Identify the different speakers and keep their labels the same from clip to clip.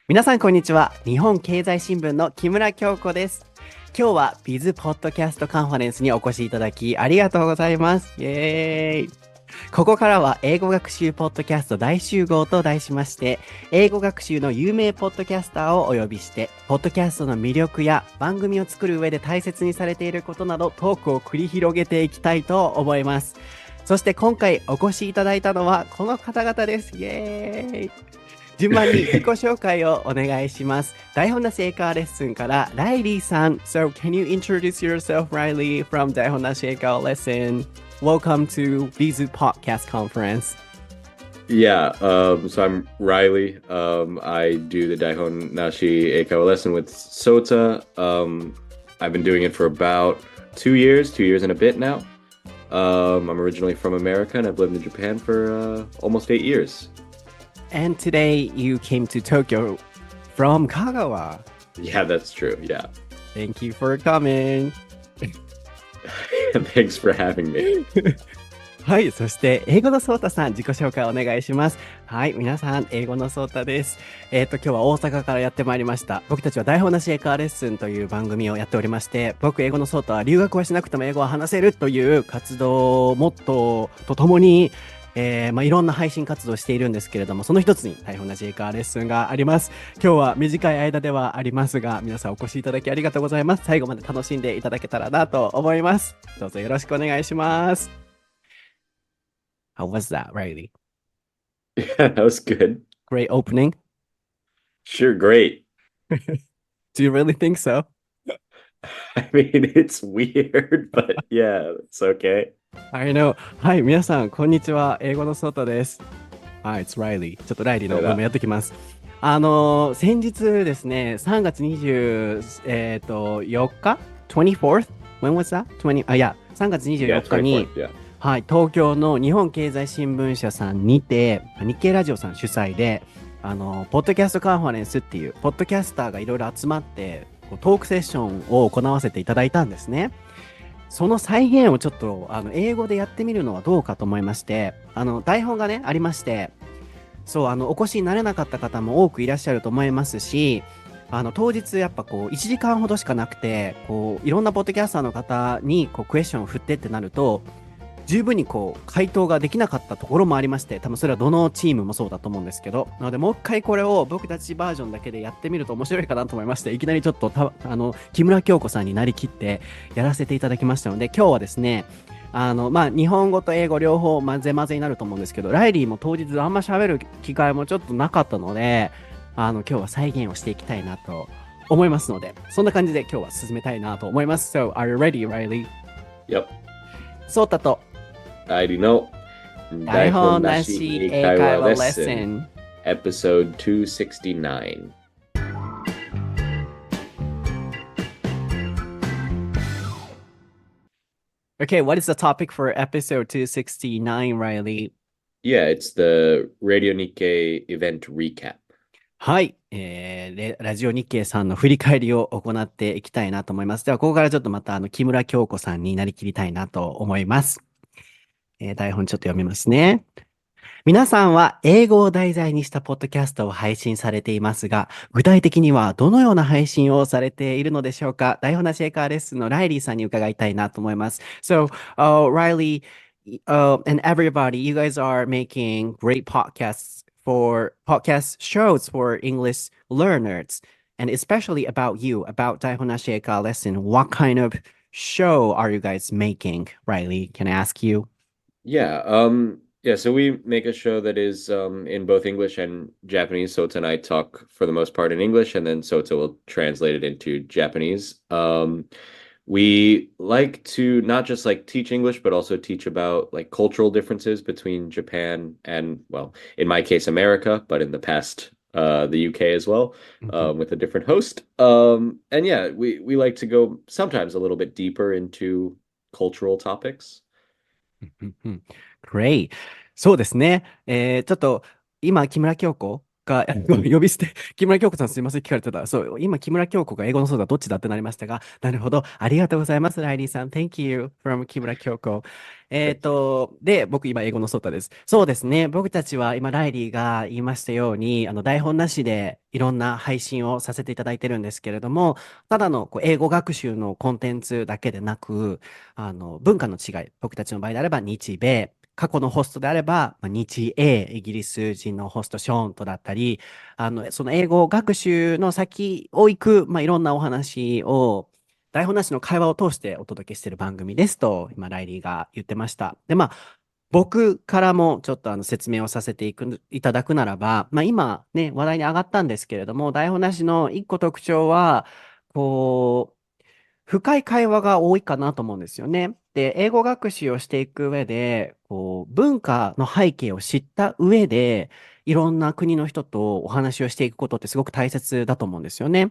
Speaker 1: 皆さんこんにちは。日本経済新聞の木村京子です。今日は Biz ポッドキャストカンファレンスにお越しいただきありがとうございます。イエーイ。ここからは英語学習ポッドキャスト大集合と題しまして、英語学習の有名ポッドキャスターをお呼びして、ポッドキャストの魅力や番組を作る上で大切にされていることなどトークを繰り広げていきたいと思います。そして今回お越しいただいたのはこの方々です。イエーイ。順番に自己紹介をお願いします。台本なし英会話レッスンからライリーさん。So can you introduce yourself, Riley, from 台本なし英会話レッスン? Welcome to Vizu Podcast Conference.
Speaker 2: Yeah, so I'm Riley. I do the Daihon Nashi Eikaiwa lesson with Sota. I've been doing it for about 2 years and a bit now. I'm originally from America and I've lived in Japan for almost 8 years.
Speaker 1: And today you came to Tokyo from Kagawa.
Speaker 2: Yeah, that's true. Yeah.
Speaker 1: Thank you for coming.
Speaker 2: Thanks for having me.
Speaker 1: はい、そして英語のソータさん、自己紹介お願いします。はい、皆さん、英語のソータです。今日は大阪からやってまいりました。僕たちは台本なし英会話レッスンという番組をやっておりまして、僕、英語のソータは留学はしなくても英語は話せるという活動モットーとともに、いろんな配信活動をしているんですけれども、その一つに台本なし英会話レッスンがあります。今日は短い間ではありますが、皆さんお越しいただきありがとうございます。最後まで楽しんでいただけたらなと思います。どうぞよろしくお願いします。How was that, Riley?
Speaker 2: Yeah, that was good.
Speaker 1: Great opening.
Speaker 2: Sure, great.
Speaker 1: Do you really think so?
Speaker 2: I mean, it's weird, but yeah, it's okay.
Speaker 1: I know. はい、皆さん、こんにちは。英語のソータです。はい、it's Riley. ちょっとライリーの声もやってきます。先日ですね、3月24日 ?24th? When was that? 3月24日に、
Speaker 2: Yeah.
Speaker 1: はい、東京の日本経済新聞社さんにて、日経ラジオさん主催で、ポッドキャストカンファレンスっていう、ポッドキャスターがいろいろ集まって、トークセッションを行わせていただいたんですね。その再現をちょっと、英語でやってみるのはどうかと思いまして、台本がね、ありまして、そう、お越しになれなかった方も多くいらっしゃると思いますし、当日やっぱこう、1時間ほどしかなくて、こう、いろんなポッドキャスターの方に、こう、クエスチョンを振ってってなると、十分にこう回答ができなかったところもありまして、多分それはどのチームもそうだと思うんですけど、なのでもう一回これを僕たちバージョンだけでやってみると面白いかなと思いまして、いきなりちょっと木村京子さんになりきってやらせていただきましたので、今日はですね、日本語と英語両方混ぜ混ぜになると思うんですけど、ライリーも当日あんま喋る機会もちょっとなかったので、今日は再現をしていきたいなと思いますので、そんな感じで今日は進めたいなと思います。So, are you ready, Riley?
Speaker 2: Yep.
Speaker 1: ソータと
Speaker 2: I do know.
Speaker 1: 台本なし英会話レッスン
Speaker 2: Episode 269.
Speaker 1: Okay, what is the topic for episode 269, Riley?
Speaker 2: Yeah, it's the Radio Nikkei event recap.
Speaker 1: はい、ラジオ日経さんの振り返りを行っていきたいなと思います。では、ここからちょっとまた木村京子さんになりきりたいなと思います。台本ちょっと読みますね。皆さんは英語を題材にしたポッドキャストを配信されていますが、具体的にはどのような配信をされているのでしょうか？台本なし英会話レッスンのライリーさんに伺いたいなと思います。So, Riley, and everybody, you guys are making great podcasts for podcast shows for English learners, and especially about you, about 台本なし英会話 lesson. What kind of show are you guys making, Riley? Can I ask you?
Speaker 2: Yeah, so we make a show that is in both English and Japanese. Sota and I talk for the most part in English, and then Sota will translate it into Japanese. We like to not just like teach English, but also teach about like cultural differences between Japan and, well, in my case, America, but in the past, the UK as well, with a different host. And yeah, we like to go sometimes a little bit deeper into cultural topics.
Speaker 1: Great. そうですね。ちょっと今、木村京子が、呼び捨て、木村京子さんすいません、聞かれてた。そう、今、木村京子が英語のそうだ、どっちだってなりましたが、なるほど。ありがとうございます、ライリーさん。Thank you from 木村京子。で、僕今、英語のソータです。そうですね。僕たちは今、ライリーが言いましたように、台本なしでいろんな配信をさせていただいてるんですけれども、ただの英語学習のコンテンツだけでなく、文化の違い、僕たちの場合であれば日米、過去のホストであれば、日英、イギリス人のホスト、ショーンとだったり、その英語学習の先を行く、いろんなお話を、台本なしの会話を通してお届けしている番組ですと、今、ライリーが言ってました。で、僕からもちょっと説明をさせていただくならば、今ね、話題に上がったんですけれども、台本なしの一個特徴は、こう、深い会話が多いかなと思うんですよね。で、英語学習をしていく上で、文化の背景を知った上で、いろんな国の人とお話をしていくことってすごく大切だと思うんですよね。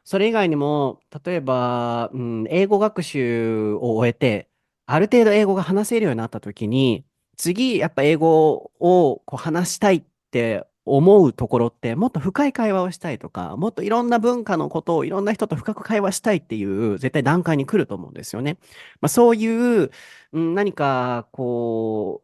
Speaker 1: それ以外にも、例えば、英語学習を終えて、ある程度英語が話せるようになった時に、次、やっぱ英語を話したいって思うところって、もっと深い会話をしたいとか、もっといろんな文化のことをいろんな人と深く会話したいっていう、絶対段階に来ると思うんですよね。そういう、何か、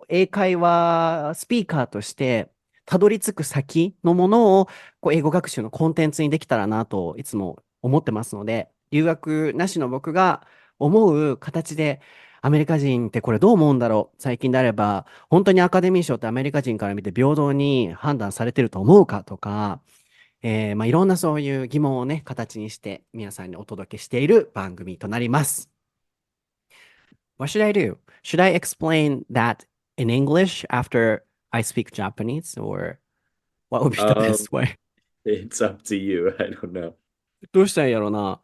Speaker 1: 英会話スピーカーとして、たどり着く先のものを、英語学習のコンテンツにできたらなと、いつも思ってますので、留学なしの僕が思う形で、アメリカ人ってこれどう思うんだろう、最近であれば、本当にアカデミー賞ってアメリカ人から見て平等に判断されてると思うかとか、いろんなそういう疑問をね、形にして皆さんにお届けしている番組となります。What should I do? Should I explain that in English after I speak Japanese, or what would be the
Speaker 2: Um,
Speaker 1: best way?
Speaker 2: it's up to you. I don't know.
Speaker 1: どうしたらいいやろうな。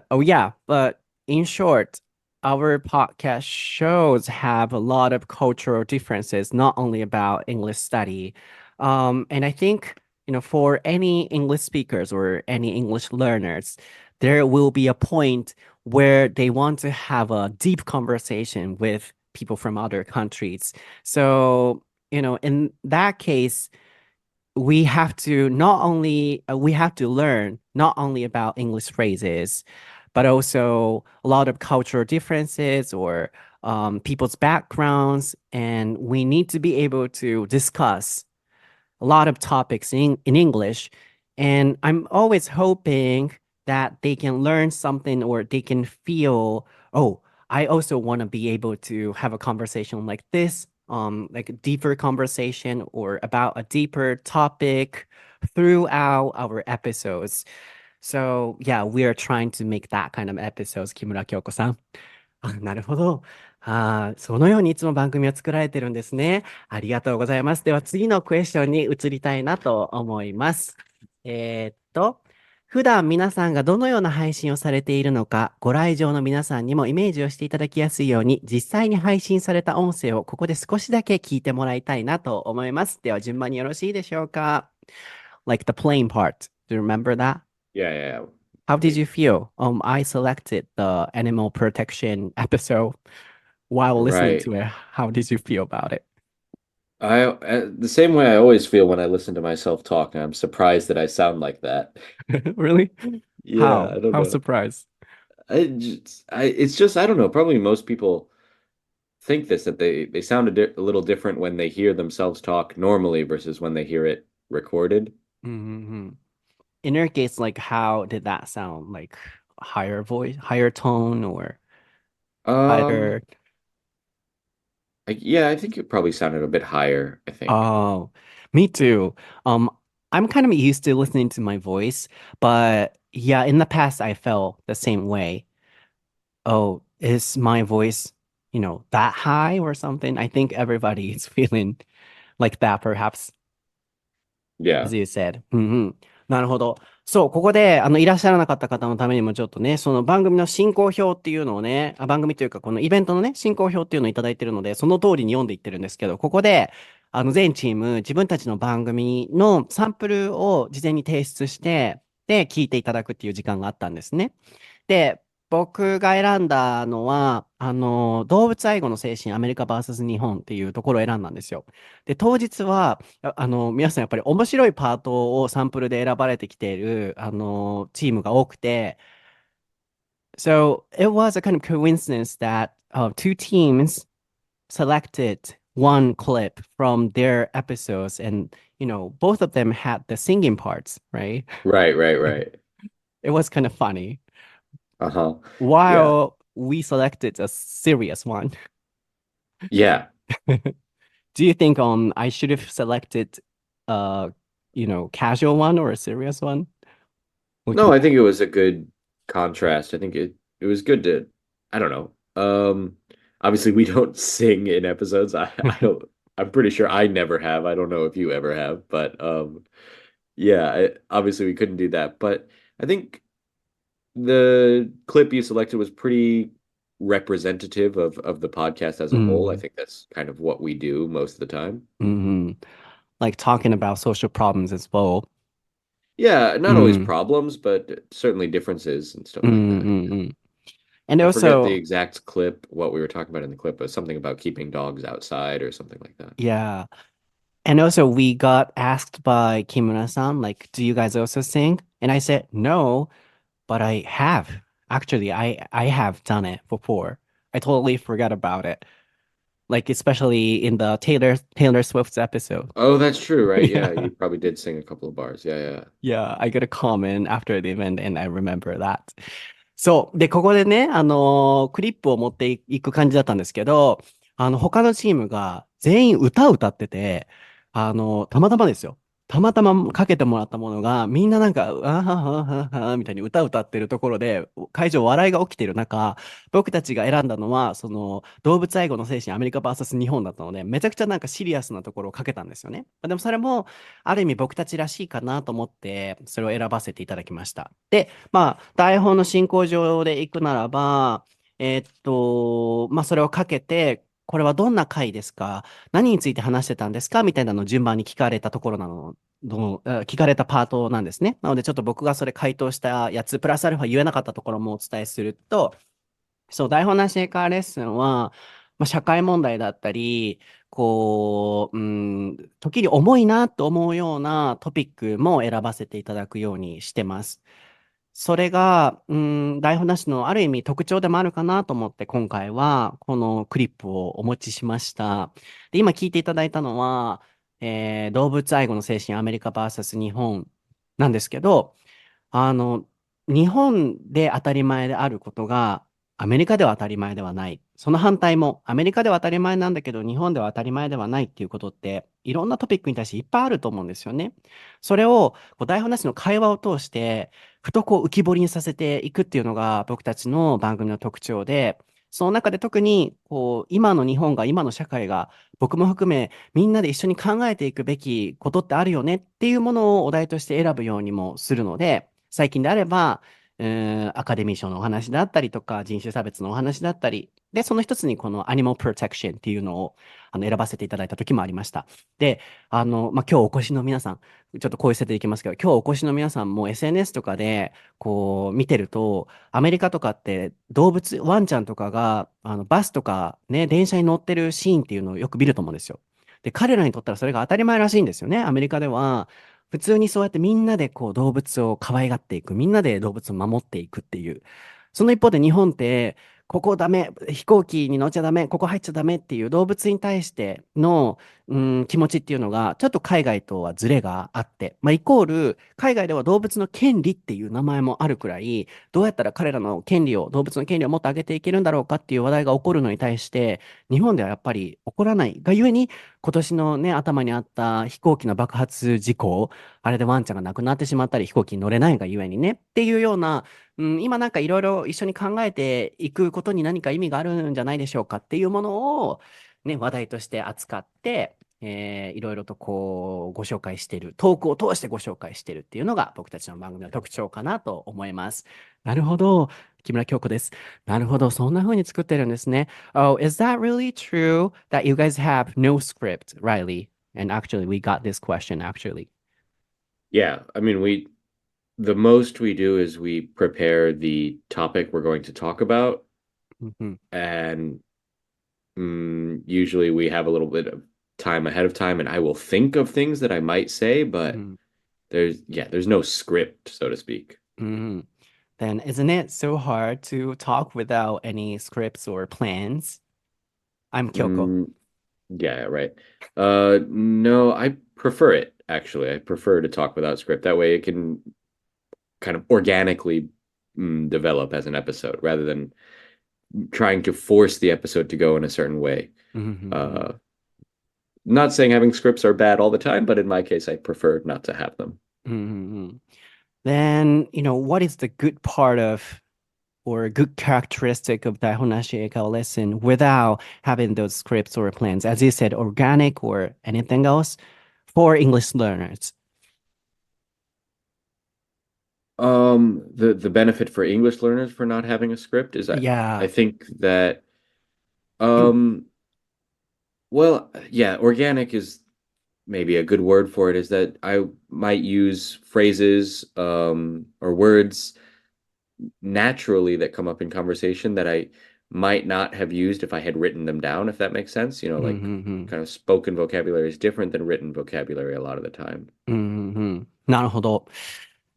Speaker 1: Oh yeah, but in short, our podcast shows have a lot of cultural differences, not only about English study. And I think, for any English speakers or any English learners, there will be a point where they want to have a deep conversation with people from other countries. So, in that case, we have to learn not only about English phrases, but also a lot of cultural differences or people's backgrounds, and we need to be able to discuss a lot of topics in English. And I'm always hoping that they can learn something or they can feel, oh, I also want to be able to have a conversation like this, like a deeper conversation or about a deeper topic throughout our episodes. So yeah, we are trying to make that kind of episodes, 木村京子さん。なるほど。そのようにいつも番組を作られてるんですね。ありがとうございます。では次のクエスチョンに移りたいなと思います。普段皆さんがどのような配信をされているのか、ご来場の皆さんにもイメージをしていただきやすいように、実際に配信された音声をここで少しだけ聞いてもらいたいなと思います。では順番によろしいでしょうか？ Like the plane part. Do you remember that?
Speaker 2: Yeah, yeah, yeah.
Speaker 1: How did you feel? I selected the animal protection episode while listening
Speaker 2: Right.
Speaker 1: to it. How did you feel about it?
Speaker 2: The same way I always feel when I listen to myself talk. I'm surprised that I sound like that.
Speaker 1: Really?
Speaker 2: Yeah,
Speaker 1: How?
Speaker 2: I don't
Speaker 1: How
Speaker 2: know.
Speaker 1: surprised?
Speaker 2: It's just I don't know. Probably most people think this that they sound a little different when they hear themselves talk normally versus when they hear it recorded.
Speaker 1: Mm-hmm. In your case, like, how did that sound? Like, higher voice, higher tone, or
Speaker 2: Um,
Speaker 1: higher?
Speaker 2: yeah, I think it probably sounded a bit higher, I think.
Speaker 1: Oh, me too. Um, I'm kind of used to listening to my voice, but yeah, in the past, I felt the same way. Oh, is my voice, that high or something? I think everybody is feeling like that, perhaps,
Speaker 2: Yeah.
Speaker 1: as you said. うんうん。なるほど。そう、ここで、いらっしゃらなかった方のためにもちょっとね、その番組の進行表っていうのをね、番組というか、このイベントのね、進行表っていうのをいただいてるので、その通りに読んでいってるんですけど、ここで、全チーム、自分たちの番組のサンプルを事前に提出して、で、聞いていただくっていう時間があったんですね。で、僕が選んだのは、動物愛護の精神、アメリカ vs 日本っていうところを選んだんですよ。で、当日は、皆さんやっぱり面白いパートをサンプルで選ばれてきている、チームが多くて、So it was a kind of coincidence that two teams selected one clip from their episodes, and both of them had the singing parts, right?
Speaker 2: Right, right, right.
Speaker 1: It was kind of funny.
Speaker 2: Uh-huh. Yeah.
Speaker 1: While we selected a serious one.
Speaker 2: Yeah.
Speaker 1: Do you think I should have selected casual one or a serious one? What do
Speaker 2: No,
Speaker 1: you
Speaker 2: I think it was a good contrast. I think it was good to I don't know. Obviously we don't sing in episodes. I
Speaker 1: think?
Speaker 2: don't I'm pretty sure I never have. I don't know if you ever have, but yeah, obviously we couldn't do that. But I think the clip you selected was pretty representative of the podcast as a whole. I
Speaker 1: Mm,
Speaker 2: think that's kind of what we do most of the time.
Speaker 1: mhm. Like talking about social problems as well.
Speaker 2: Yeah, not always
Speaker 1: Mm,
Speaker 2: problems, but certainly differences and stuff like
Speaker 1: mm,
Speaker 2: that.
Speaker 1: mm, mm. And
Speaker 2: I forget the
Speaker 1: also,
Speaker 2: exact clip, what we were talking about in the clip, but something about keeping dogs outside or something like that.
Speaker 1: yeah. And also, we got asked by Kimura-san, like, do you guys also sing? And I said, no, but I have. Actually, I have done it before. I totally forgot about it. Like, especially in the Taylor Swift's episode.
Speaker 2: Oh, that's true, right? Yeah,
Speaker 1: Yeah.
Speaker 2: you probably did sing a couple of bars. Yeah, yeah.
Speaker 1: Yeah, I got a comment after the event and I remember that. そう。で、ここでね、クリップを持っていく感じだったんですけど、他のチームが全員歌を歌ってて、たまたまですよ。たまたまかけてもらったものが、みんななんか、うわははははみたいに歌を歌ってるところで、会場笑いが起きてる中、僕たちが選んだのは、その、動物愛護の精神、アメリカ VS 日本だったので、めちゃくちゃなんかシリアスなところをかけたんですよね。でもそれも、ある意味僕たちらしいかなと思って、それを選ばせていただきました。で、まあ、台本の進行上で行くならば、まあ、それをかけて、これはどんな回ですか？何について話してたんですか？みたいなのを順番に聞かれたところなの、聞かれたパートなんですね。なので、ちょっと僕がそれ回答したやつ、プラスアルファ言えなかったところもお伝えすると、そう、台本なし英会話レッスンは、まあ、社会問題だったり、時に重いなと思うようなトピックも選ばせていただくようにしてます。それが、台本なしのある意味特徴でもあるかなと思って今回はこのクリップをお持ちしました。で、今聞いていただいたのは、動物愛護の精神アメリカ VS 日本なんですけど、あの、日本で当たり前であることが、アメリカでは当たり前ではない。その反対も、アメリカでは当たり前なんだけど、日本では当たり前ではないっていうことって、いろんなトピックに対していっぱいあると思うんですよね。それを、台本なしの会話を通して、ふと浮き彫りにさせていくっていうのが、僕たちの番組の特徴で、その中で特に、今の日本が、今の社会が、僕も含め、みんなで一緒に考えていくべきことってあるよねっていうものをお題として選ぶようにもするので、最近であれば、アカデミー賞のお話だったりとか、人種差別のお話だったり、で、その一つにこのアニマルプロテクションっていうのを選ばせていただいた時もありました。で、まあ、今日お越しの皆さん、ちょっとこういう設定でいきますけど、今日お越しの皆さんも SNS とかで見てると、アメリカとかって動物、ワンちゃんとかがバスとかね、電車に乗ってるシーンっていうのをよく見ると思うんですよ。で、彼らにとったらそれが当たり前らしいんですよね。アメリカでは、普通にそうやってみんなで動物を可愛がっていく、みんなで動物を守っていくっていう。その一方で日本って、ここダメ、飛行機に乗っちゃダメ、ここ入っちゃダメっていう動物に対しての、気持ちっていうのが、ちょっと海外とはズレがあって、まあ、イコール、海外では動物の権利っていう名前もあるくらい、どうやったら彼らの権利を、動物の権利をもっと上げていけるんだろうかっていう話題が起こるのに対して、日本ではやっぱり起こらないがゆえに、今年のね、頭にあった飛行機の爆発事故、あれでワンちゃんが亡くなってしまったり、飛行機に乗れないがゆえにね、っていうような、今なんかいろいろ一緒に考えていくことに何か意味があるんじゃないでしょうかっていうものを、ね、話題として扱って、いろいろとご紹介している、トークを通してご紹介しているっていうのが僕たちの番組の特徴かなと思います。なるほど。木村京子です。なるほど。そんな風に作ってるんですね。Oh, is that really true that you guys have no script, Riley? And actually, we got this question actually.
Speaker 2: Yeah, I mean, the most we do is we prepare the topic we're going to talk about, and usually we have a little bit of time ahead of time, and I will think of things that I might say, but there's no script, so to speak.
Speaker 1: Then isn't it so hard to talk without any scripts or plans? I'm Kyoko.
Speaker 2: Yeah, right. No, I prefer it, actually. I prefer to talk without script. That way it can kind of organically develop as an episode rather than trying to force the episode to go in a certain way. Not saying having scripts are bad all the time, but in my case, I prefer not to have them.
Speaker 1: Then, what is the good part of or a good characteristic of台本なし英会話 lesson without having those scripts or plans? As you said, organic or anything else for English learners?
Speaker 2: The benefit for English learners for not having a script is I think that well, yeah, organic is maybe a good word for it, is that I might use phrases or words naturally that come up in conversation that I might not have used if I had written them down, if that makes sense. Like kind of spoken vocabulary is different than written vocabulary a lot of the time.
Speaker 1: なるほど。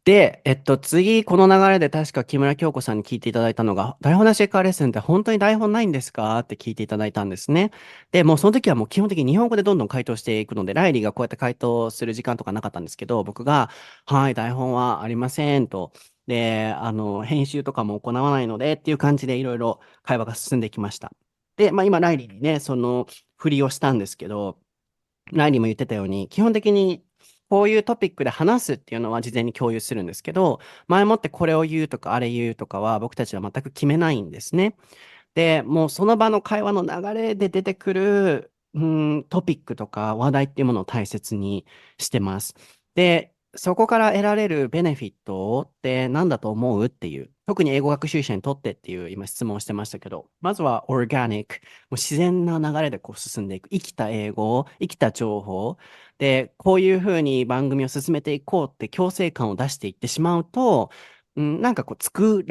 Speaker 1: で、次、この流れで確か木村京子さんに聞いていただいたのが、台本なし英会話レッスンって本当に台本ないんですかって聞いていただいたんですね。で、もうその時はもう基本的に日本語でどんどん回答していくので、ライリーがこうやって回答する時間とかなかったんですけど、僕が、はい、台本はありませんと。で、編集とかも行わないのでっていう感じでいろいろ会話が進んできました。で、今、ライリーにね、その振りをしたんですけど、ライリーも言ってたように、基本的にこういうトピックで話すっていうのは事前に共有するんですけど、前もってこれを言うとかあれ言うとかは僕たちは全く決めないんですね。で、もうその場の会話の流れで出てくる、トピックとか話題っていうものを大切にしてます。で、そこから得られるベネフィットって何だと思うっていう、特に英語学習者にとってっていう今質問をしてましたけど、まずはオーガニック、もう自然な流れでこう進んでいく、生きた英語、生きた情報、で、こういうふうに番組を進めていこうって強制感を出していってしまうと、なんかこう作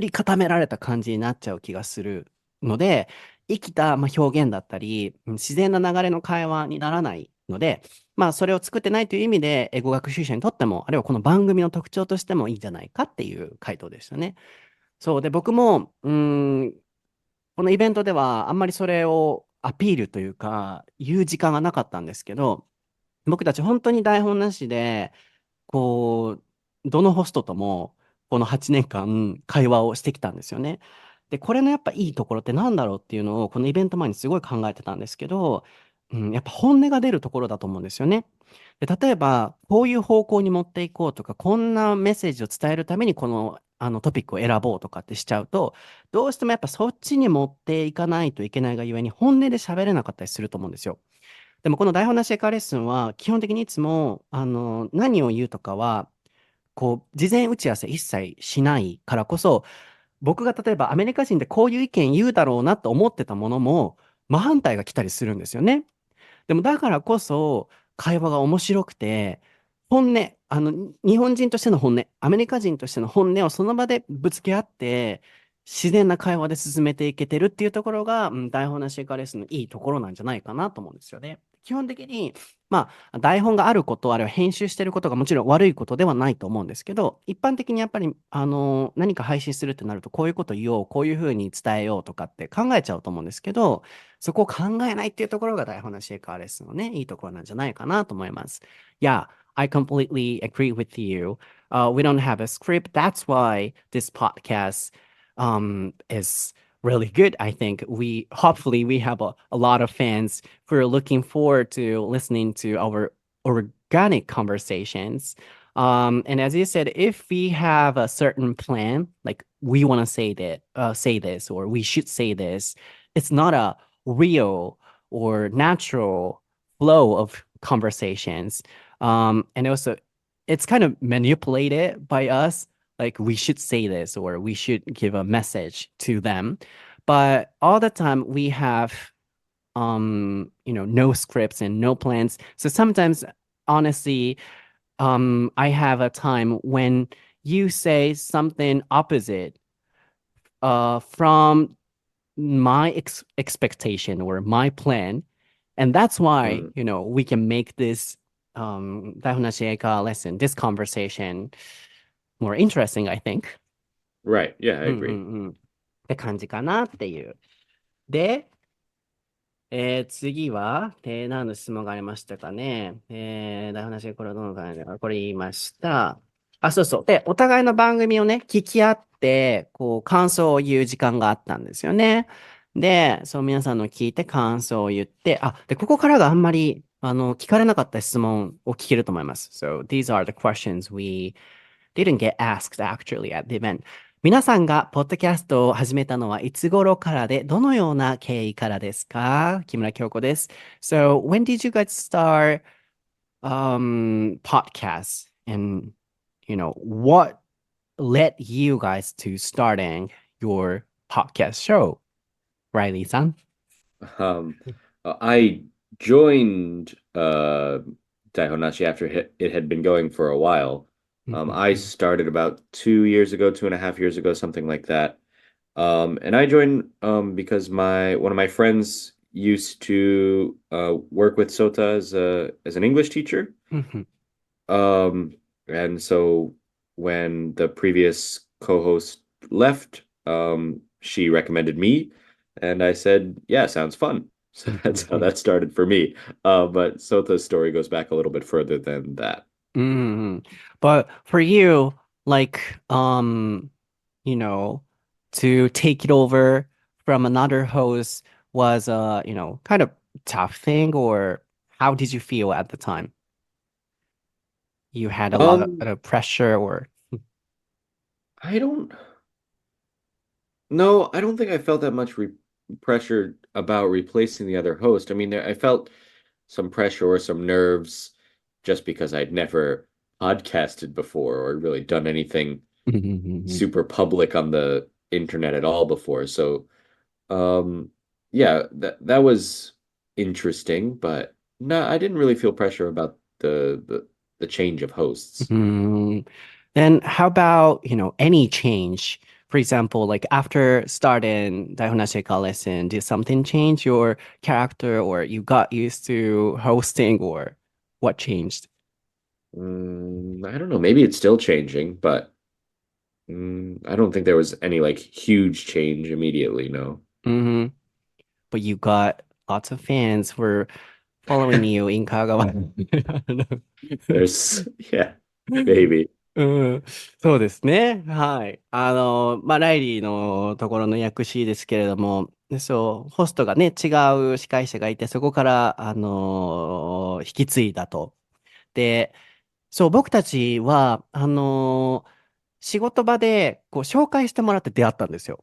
Speaker 1: り固められた感じになっちゃう気がするので、生きた表現だったり、自然な流れの会話にならないので、それを作ってないという意味で、英語学習者にとっても、あるいはこの番組の特徴としてもいいんじゃないかっていう回答でしたね。そうで、僕も、このイベントではあんまりそれをアピールというか、言う時間がなかったんですけど、僕たち本当に台本なしで、こどのホストとも、この8年間会話をしてきたんですよね。で、これのやっぱいいところってなんだろうっていうのを、このイベント前にすごい考えてたんですけど、やっぱ本音が出るところだと思うんですよね。で、例えば、こういう方向に持っていこうとか、こんなメッセージを伝えるために、この、トピックを選ぼうとかってしちゃうと、どうしてもやっぱそっちに持っていかないといけないがゆえに、本音で喋れなかったりすると思うんですよ。でもこの台本なし英会話レッスンは、基本的にいつも、何を言うとかは、事前打ち合わせ一切しないからこそ、僕が例えばアメリカ人でこういう意見言うだろうなと思ってたものも、真反対が来たりするんですよね。でもだからこそ、会話が面白くて、本音、日本人としての本音、アメリカ人としての本音をその場でぶつけ合って、自然な会話で進めていけてるっていうところが、台本なし英会話レッスンのいいところなんじゃないかなと思うんですよね。基本的に、台本があること、あるいは編集してることがもちろん悪いことではないと思うんですけど、一般的にやっぱり、何か配信するってなると、こういうこと言おう、こういうふうに伝えようとかって考えちゃうと思うんですけど、そこを考えないっていうところが台本なし英会話レッスンのね、いいところなんじゃないかなと思います。Yeah, I completely agree with you. We don't have a script. That's why this podcast is really good. I think hopefully we have a lot of fans who are looking forward to listening to our organic conversations. And as you said, if we have a certain plan, like we want to say this, or we should say this, it's not a real or natural flow of conversations. And also, it's kind of manipulated by us. Like we should say this, or we should give a message to them. But all the time we have, no scripts and no plans. So sometimes, honestly, I have a time when you say something opposite from my expectation or my plan. And that's why,
Speaker 2: うん。
Speaker 1: we can make this 台本なし英会話 lesson, this conversation more interesting, I think.
Speaker 2: Right. Yeah, I
Speaker 1: うんうん
Speaker 2: agree.
Speaker 1: うん。って感じかなっていう。で、次は、何の質問がありましたかね。台本なしこれはどの感じだか、これ言いました。あ、そうそう。で、お互いの番組をね、聞き合って、感想を言う時間があったんですよね。で、そう、皆さんの聞いて感想を言って、で、ここからがあんまり、聞かれなかった質問を聞けると思います。So, these are the questions we didn't get asked actually at the event. 皆さんがポッドキャストを始めたのはいつ頃からで、どのような経緯からですか？木村京子です。So, when did you guys start podcasts? And, what led you guys to starting your podcast show? Riley さん。
Speaker 2: Um, I joined Daihonashi after it had been going for a while. I started about 2 years ago, 2.5 years ago, something like that. And I joined because my one of my friends used to work with Sota as an English teacher. Um, and so when the previous co-host left, she recommended me, and I said, "Yeah, sounds fun." So that's how that started for me. But Sota's story goes back a little bit further than that.
Speaker 1: But for you, like, to take it over from another host was kind of tough thing, or how did you feel at the time? You had a lot
Speaker 2: Um,
Speaker 1: of pressure, or
Speaker 2: I don't No, I don't think I felt that much re pressure about replacing the other host. I mean, I felt some pressure or some nerves just because I'd never podcasted before or really done anything super public on the internet at all before. So, um, yeah, that was interesting, but no, I didn't really feel pressure about the change of hosts.
Speaker 1: Then how about, any change? For example, like after starting Daihonashika lesson, did something change your character, or you got used to hosting, or what changed?
Speaker 2: I don't know. Maybe it's still changing, but I don't think there was any like huge change immediately, no.
Speaker 1: hmm But you got lots of fans for following you in Kagawa.
Speaker 2: There's yeah, maybe.
Speaker 1: うん、そうですね。はい。ライリーのところの訳詞ですけれども、そう、ホストがね、違う司会者がいて、そこから、引き継いだと。で、そう、僕たちは、仕事場で、紹介してもらって出会ったんですよ。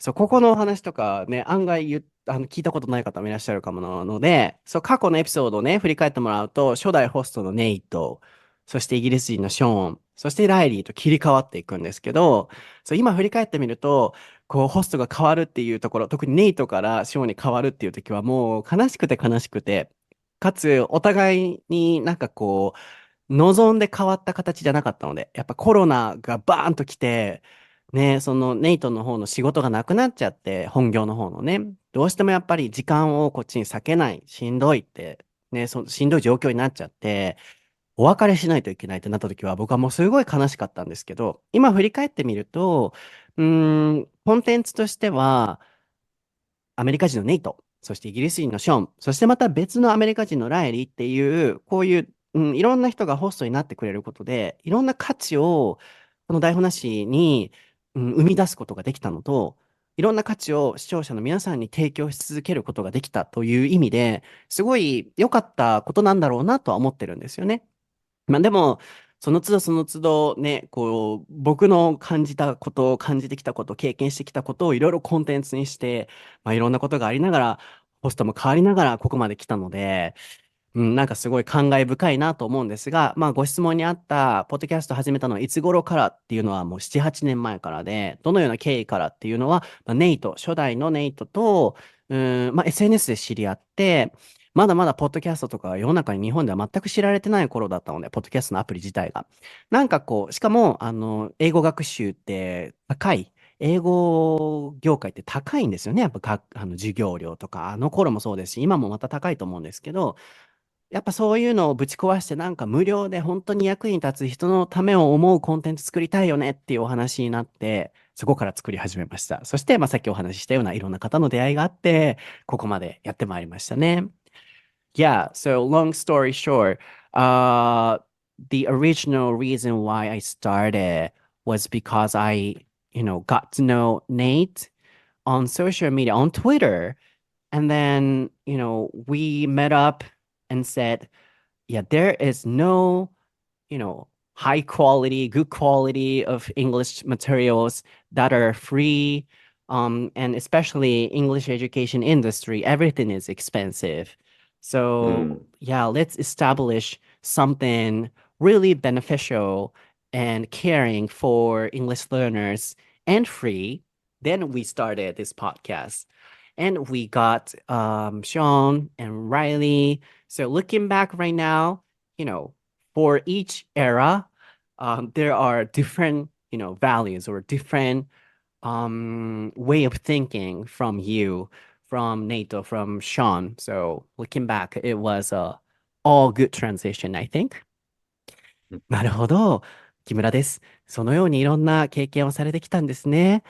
Speaker 1: そう、ここのお話とかね、案外聞いたことない方もいらっしゃるかもなので、そう、過去のエピソードをね、振り返ってもらうと、初代ホストのネイト、そしてイギリス人のショーン、そしてライリーと切り替わっていくんですけど、そう、今振り返ってみると、ホストが変わるっていうところ、特にネイトからショーンに変わるっていう時はもう悲しくて悲しくて、かつ、お互いになんか望んで変わった形じゃなかったので、やっぱコロナがバーンと来て、ね、そのネイトの方の仕事がなくなっちゃって、本業の方のね、どうしてもやっぱり時間をこっちに割けない、しんどいって、ね、しんどい状況になっちゃって、お別れしないといけないってなった時は、僕はもうすごい悲しかったんですけど、今振り返ってみると、コンテンツとしては、アメリカ人のネイト、そしてイギリス人のショーン、そしてまた別のアメリカ人のライリーっていう、こういう、いろんな人がホストになってくれることで、いろんな価値を、この台本なしに、生み出すことができたのと、いろんな価値を視聴者の皆さんに提供し続けることができたという意味で、すごい良かったことなんだろうなとは思ってるんですよね。まあでも、その都度その都度ね、僕の感じたこと、感じてきたこと、経験してきたことをいろいろコンテンツにして、いろんなことがありながら、ホストも変わりながらここまで来たので、なんかすごい感慨深いなと思うんですが、ご質問にあった、ポッドキャスト始めたのはいつ頃からっていうのはもう7、8年前からで、どのような経緯からっていうのは、ネイト、初代のネイトと、SNS で知り合って、まだまだポッドキャストとか世の中に日本では全く知られてない頃だったので、ポッドキャストのアプリ自体が。なんかこう、しかも、英語学習って高い。英語業界って高いんですよね。やっぱ授業料とか、あの頃もそうですし、今もまた高いと思うんですけど、やっぱそういうのをぶち壊してなんか無料で本当に役に立つ人のためを思うコンテンツ作りたいよねっていうお話になって、そこから作り始めました。そして、まあ、さっきお話ししたようないろんな方の出会いがあって、ここまでやってまいりましたね。Yeah, so long story short, uh, the original reason why I started was because got to know Nate on social media, on Twitter. And then, we met up and said, yeah, there is no, high quality, good quality of English materials that are free. And especially English education industry, everything is expensive. So
Speaker 2: Mm.
Speaker 1: yeah, let's establish something really beneficial and caring for English learners and free. Then we started this podcast. And we got Sean and Riley. So looking back right now, you know, for each era, there are different, values or different way of thinking from you, from Nato, from Sean. So looking back, it was a all good transition, I think. なるほど。木村です。そのようにいろんな経験をされてきたんですね。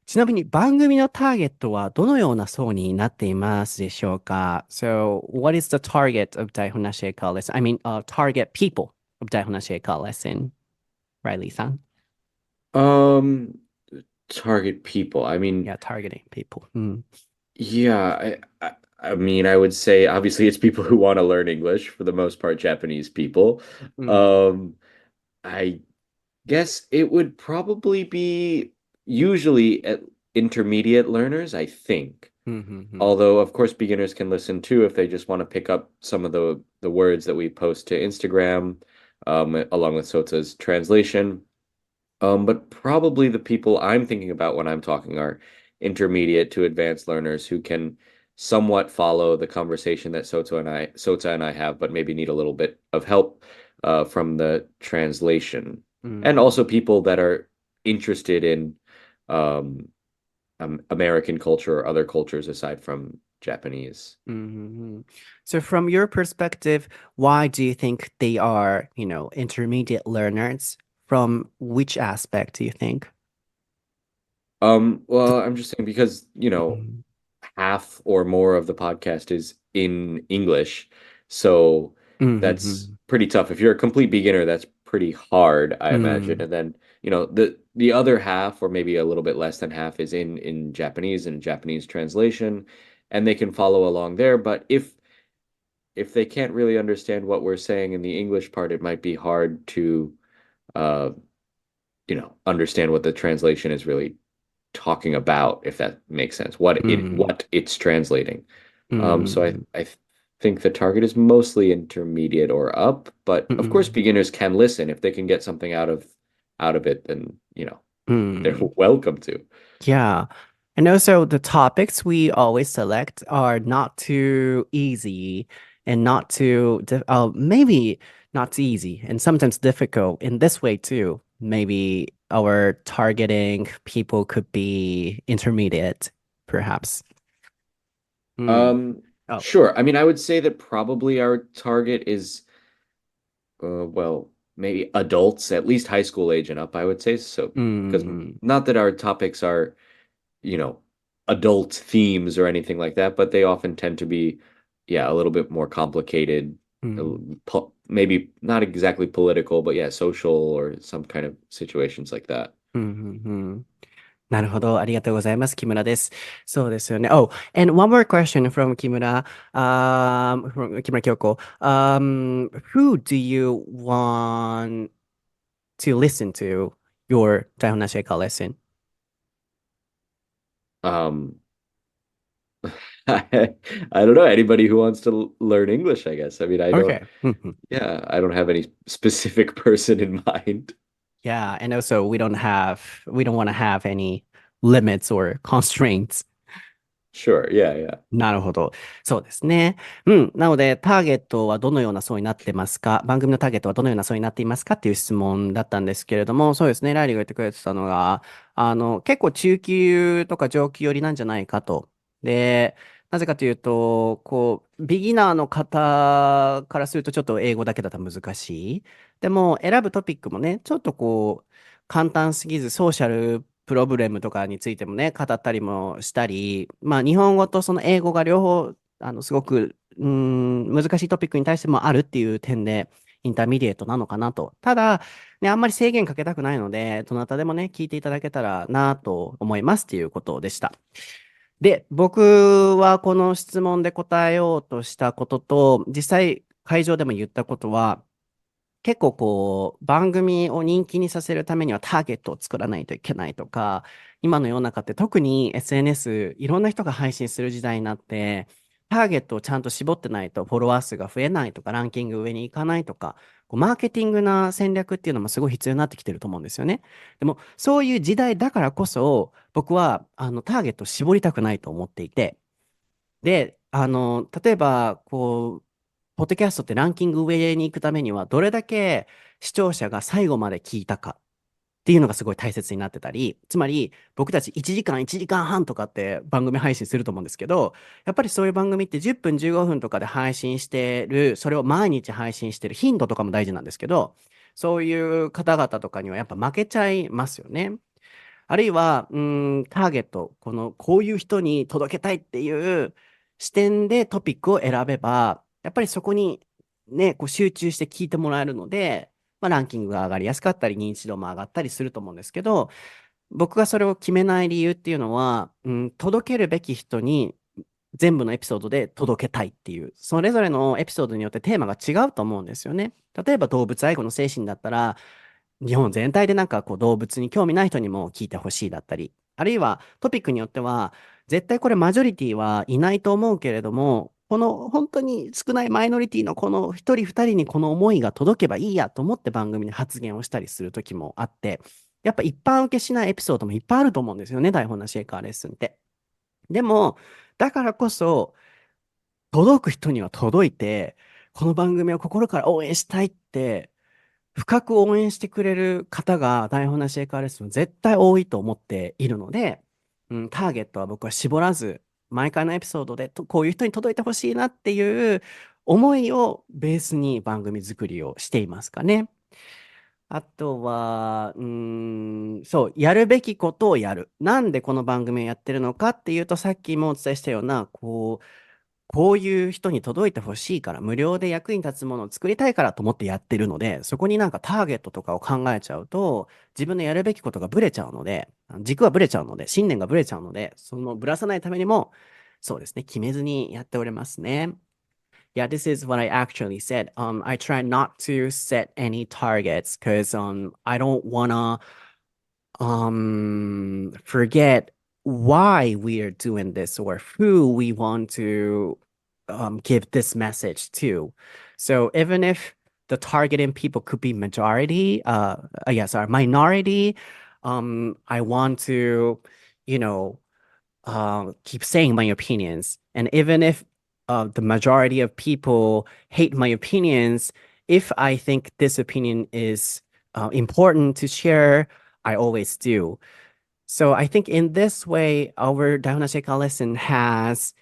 Speaker 1: ちなみに番組のターゲットはどのような層になっていますでしょうか？ So, what is the target of 台本なし英会話 lesson? I mean, target people of 台本なし英会話 lesson, Riley さん。
Speaker 2: Um, target people. I mean,
Speaker 1: Yeah, targeting people. うん。
Speaker 2: yeah, I mean, I would say obviously it's people who want to learn English, for the most part, Japanese people.
Speaker 1: うん。
Speaker 2: Um, I guess it would probably be usually at intermediate learners, I think.
Speaker 1: うん。うん。うん。
Speaker 2: Although, of course, beginners can listen too if they just want to pick up some of the words that we post to Instagram, along with Sota's translation. But probably the people I'm thinking about when I'm talking are intermediate to advanced learners who can somewhat follow the conversation that Sota and I have, but maybe need a little bit of help from the translation.
Speaker 1: うん。
Speaker 2: And also people that are interested in um, American culture or other cultures aside from Japanese.
Speaker 1: うん。うん。So, from your perspective, why do you think they are, intermediate learners? From which aspect do you think?
Speaker 2: Well, I'm just saying because,
Speaker 1: うん。
Speaker 2: half or more of the podcast is in English. So
Speaker 1: うん。う
Speaker 2: that's
Speaker 1: ん。
Speaker 2: pretty tough. If you're a complete beginner, that's pretty hard, I
Speaker 1: う
Speaker 2: imagine.
Speaker 1: ん。
Speaker 2: And then, the other half or maybe a little bit less than half is in Japanese and Japanese translation, and they can follow along there. But if they can't really understand what we're saying in the English part, it might be hard to uh, understand what the translation is really talking about, if that makes sense,
Speaker 1: うん。
Speaker 2: what it's translating.
Speaker 1: う
Speaker 2: So I
Speaker 1: ん。
Speaker 2: I think the target is mostly intermediate or up, but
Speaker 1: う
Speaker 2: of course
Speaker 1: ん。
Speaker 2: beginners can listen if they can get something out of it, then
Speaker 1: う
Speaker 2: they're
Speaker 1: ん。
Speaker 2: welcome to.
Speaker 1: Yeah. And also the topics we always select are not too easy and not too, maybe not too easy and sometimes difficult in this way too. Maybe our targeting people could be intermediate, perhaps. Hmm.
Speaker 2: Um,
Speaker 1: Oh,
Speaker 2: sure. I mean, I would say that probably our target is well, maybe adults, at least high school age and up, I would say. So, because
Speaker 1: hmm.
Speaker 2: not that our topics are you know, adult themes or anything like that, but they often tend to be, yeah, a little bit more complicated,
Speaker 1: Hmm.
Speaker 2: maybe not exactly political, but yeah, social or some kind of situations like that.
Speaker 1: Hmm. なるほど。ありがとうございます。木村です。そうですよね。Oh, and one more question from 木村。From 木村京子。Who do you want to listen to your 台本なし英会話 lesson?
Speaker 2: Um, I, I don't know, anybody who wants to learn English, I guess. I mean,
Speaker 1: Okay. Mhm.
Speaker 2: yeah, I don't have any specific person in mind.
Speaker 1: Yeah, and also we don't want to have any limits or constraints.
Speaker 2: Sure. Yeah, yeah.
Speaker 1: なるほど。そうですね。うん。なので、ターゲットはどのような層になってますか、番組のターゲットはどのような層になっていますかっていう質問だったんですけれども、そうですね。ライリーが言ってくれてたのが、結構中級とか上級寄りなんじゃないかと。で、なぜかというと、ビギナーの方からするとちょっと英語だけだと難しい。でも、選ぶトピックもね、ちょっと簡単すぎず、ソーシャルプロブレムとかについてもね、語ったりもしたり、まあ、日本語とその英語が両方、すごく、難しいトピックに対してもあるっていう点で、インターミディエートなのかなと。ただ、ね、あんまり制限かけたくないので、どなたでもね、聞いていただけたらなと思いますっていうことでした。で、僕はこの質問で答えようとしたことと、実際会場でも言ったことは、結構番組を人気にさせるためにはターゲットを作らないといけないとか、今の世の中って特に SNS、いろんな人が配信する時代になって、ターゲットをちゃんと絞ってないとフォロワー数が増えないとか、ランキング上に行かないとか、マーケティングな戦略っていうのもすごい必要になってきてると思うんですよね。でも、そういう時代だからこそ、僕はターゲットを絞りたくないと思っていて、で、例えば、ポッドキャストってランキング上に行くためには、どれだけ視聴者が最後まで聞いたかっていうのがすごい大切になってたり、つまり僕たち1時間、1時間半とかって番組配信すると思うんですけど、やっぱりそういう番組って10分、15分とかで配信してる、それを毎日配信してる頻度とかも大事なんですけど、そういう方々とかにはやっぱ負けちゃいますよね。あるいは、ターゲット、こういう人に届けたいっていう視点でトピックを選べば、やっぱりそこにね、集中して聞いてもらえるので、まあ、ランキングが上がりやすかったり、認知度も上がったりすると思うんですけど、僕がそれを決めない理由っていうのは、届けるべき人に全部のエピソードで届けたいっていう、それぞれのエピソードによってテーマが違うと思うんですよね。例えば動物愛護の精神だったら、日本全体でなんか動物に興味ない人にも聞いてほしいだったり、あるいはトピックによっては、絶対これマジョリティはいないと思うけれども、この本当に少ないマイノリティのこの一人二人にこの思いが届けばいいやと思って番組で発言をしたりする時もあって、やっぱ一般受けしないエピソードもいっぱいあると思うんですよね、台本なし英会話レッスンって。でも、だからこそ、届く人には届いて、この番組を心から応援したいって深く応援してくれる方が台本なし英会話レッスン絶対多いと思っているので、ターゲットは僕は絞らず、毎回のエピソードでこういう人に届いてほしいなっていう思いをベースに番組作りをしていますかね。あとは、そう、やるべきことをやる。なんでこの番組をやってるのかっていうと、さっきもお伝えしたような、こういう人に届いてほしいから、無料で役に立つものを作りたいからと思ってやってるので、そこになんかターゲットとかを考えちゃうと、自分のやるべきことがブレちゃうので、軸がブレちゃうので、信念がブレちゃうので、そのブラさないためにも、そうですね、決めずにやっておりますね。Yeah, this is what I actually said. I try not to set any targets because I don't wanna forget why we are doing this or who we want to give this message to. So even if the targeting people could be majority, yes, or minority, I want to, you know, keep saying my opinions. And even if the majority of people hate my opinions, if I think this opinion is important to share, I always do. So I think in this way, our Dahuna Sheka lesson has,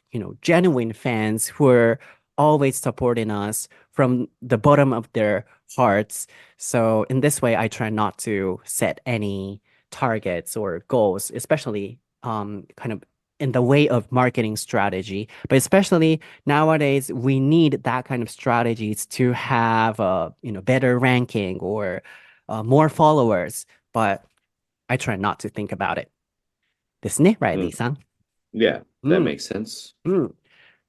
Speaker 1: genuine fans who are always supporting us from the bottom of their hearts. So in this way, I try not to set any targets or goals, especially kind of in the way of marketing strategy. But especially nowadays, we need that kind of strategies to have a better ranking or more followers. But I try not to think about it. ですね、ライリー
Speaker 2: Mm.
Speaker 1: さん。
Speaker 2: Yeah,
Speaker 1: う
Speaker 2: that
Speaker 1: ん。
Speaker 2: makes sense.
Speaker 1: うん。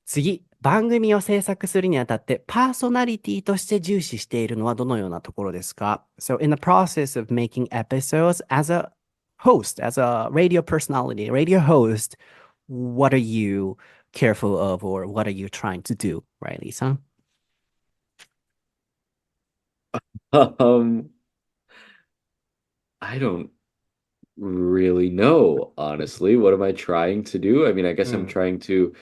Speaker 1: 次、番組を制作するにあたって、パーソナリティとして重視しているのはどのようなところですか？ So, in the process of making episodes as a host, as a radio personality, radio host, what are you careful of or what are you trying to do, Riley さん？
Speaker 2: Um, I don't. really know, honestly. What am I trying to do? I mean, I guess I'm
Speaker 1: うん。
Speaker 2: trying to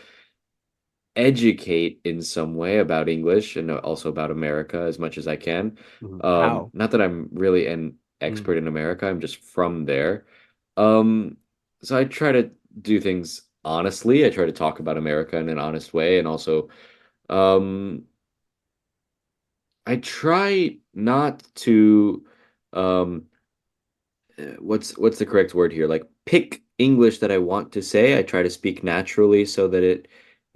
Speaker 2: educate in some way about English and also about America as much as I can.
Speaker 1: うん。How?
Speaker 2: Not that I'm really an
Speaker 1: うん。
Speaker 2: expert in America, I'm just from there. Um, so I try to do things honestly. I try to talk about America in an honest way, and also, um, I try not to, um, what's the correct word here? Like pick English that I want to say. I try to speak naturally so that it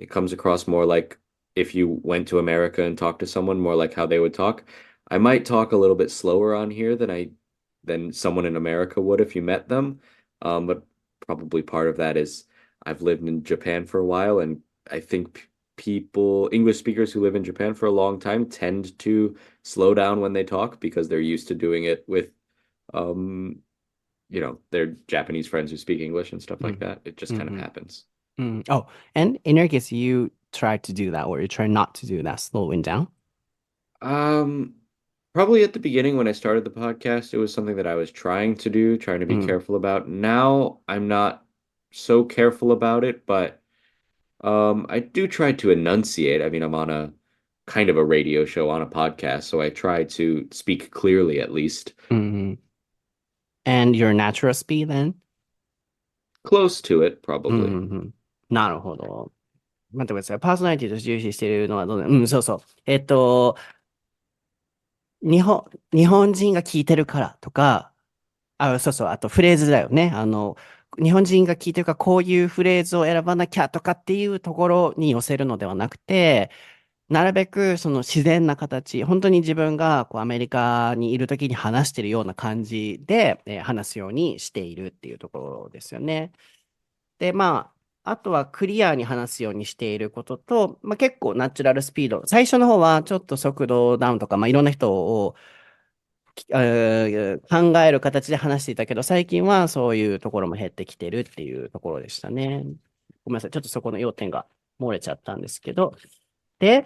Speaker 2: comes across more like if you went to America and talked to someone, more like how they would talk. I might talk a little bit slower on here than someone in America would if you met them. But probably part of that is I've lived in Japan for a while, and I think people, English speakers who live in Japan for a long time, tend to slow down when they talk because they're used to doing it with um their Japanese friends who speak English and stuff
Speaker 1: うん。
Speaker 2: like that. It
Speaker 1: う
Speaker 2: just
Speaker 1: ん。
Speaker 2: kind of
Speaker 1: うん。
Speaker 2: happens.
Speaker 1: うん。Oh, and in your case, you try to do that, or you try not to do that, slowing down?
Speaker 2: Um, Probably at the beginning when I started the podcast, it was something that I was trying to do, trying to
Speaker 1: う
Speaker 2: be
Speaker 1: ん。
Speaker 2: careful about. Now I'm not so careful about it, but I do try to enunciate. I mean, I'm on a kind of a radio show on a podcast, so I try to speak clearly at least.
Speaker 1: うん。And your natural speed then?
Speaker 2: Close to it,
Speaker 1: うん。う
Speaker 2: probably.
Speaker 1: ん。うん。なるほど。待ってください。パーソナリティとして重視しているのはどうだうん、そうそう。日本人が聞いてるからとか、そうそう、あとフレーズだよね。日本人が聞いてるから、こういうフレーズを選ばなきゃとかっていうところに寄せるのではなくて、なるべくその自然な形、本当に自分がこうアメリカにいるときに話してるような感じで、話すようにしているっていうところですよね。で、まあ、あとはクリアに話すようにしていることと、まあ、結構ナチュラルスピード。最初の方はちょっと速度ダウンとか、まあ、いろんな人を考える形で話していたけど、最近はそういうところも減ってきてるっていうところでしたね。ごめんなさい。ちょっとそこの要点が漏れちゃったんですけど。で、